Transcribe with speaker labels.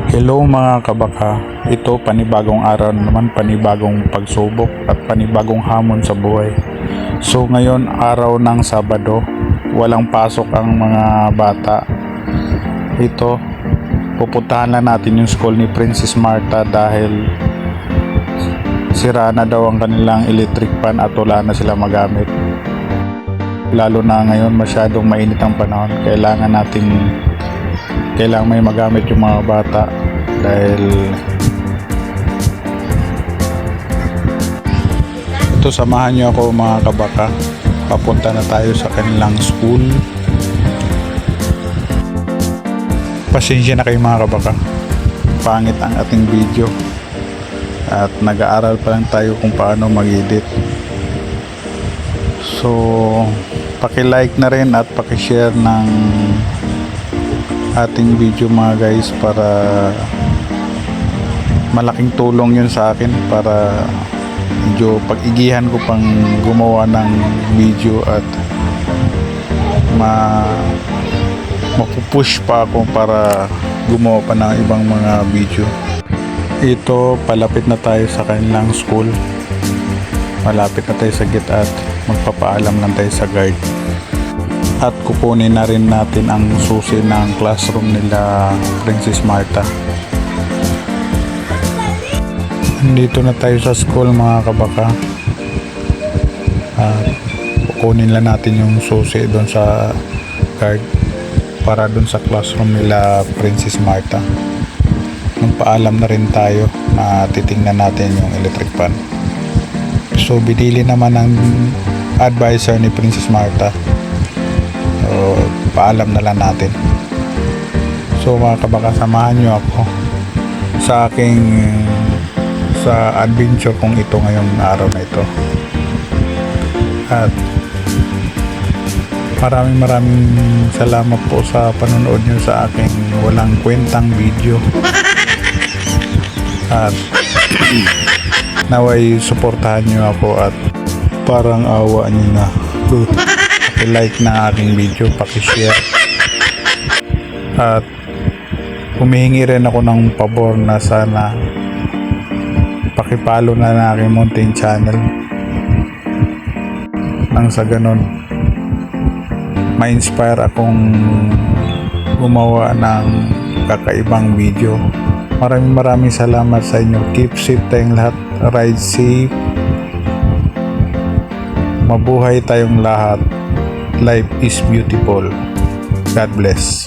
Speaker 1: Hello mga kabaka, ito panibagong araw naman, panibagong pagsubok at panibagong hamon sa buhay. So ngayon araw ng Sabado, walang pasok ang mga bata. Ito, pupuntahan lang natin yung school ni Princess Martha dahil sira na daw ang kanilang electric fan at wala na sila magamit. Lalo na ngayon masyadong mainit ang panahon, kailangan may magamit yung mga bata dahil ito, samahan nyo ako mga kabaka, papunta na tayo sa kanilang school. Pasensya na kayo mga kabaka, pangit ang ating video at nag-aaral pa lang tayo kung paano mag-edit. So paki-like na rin at paki-share ng ating video mga guys, para malaking tulong yun sa akin para medyo pag-igihan ko pang gumawa ng video at mapupush pa ako para gumawa pa ng ibang mga video. Ito, palapit na tayo sa kanilang school, malapit na tayo sa gate at magpapaalam lang tayo sa guard. At kukunin na rin natin ang susi ng classroom nila Princess Martha. Nandito na tayo sa school mga kabaka. Kukunin lang natin yung susi doon sa card para doon sa classroom nila Princess Martha. Nung paalam na rin tayo na titingnan natin yung electric fan. So binili naman ng advisor ni Princess Martha. So, paalam na lang natin. So mga kabaka, samahan nyo ako sa adventure kong ito ngayong araw na ito. At maraming salamat po sa panonood nyo sa aking walang kwentang video. At naway suportahan nyo ako at parang awa nyo na. I-like na aking video, paki-share. At humihingi rin ako ng pabor na sana paki-follow na ng aking munting channel nang sa ganun ma-inspire akong gumawa ng kakaibang video. Maraming salamat sa inyo. Keep safe tayong lahat, ride safe, mabuhay tayong lahat. Life is beautiful. God bless.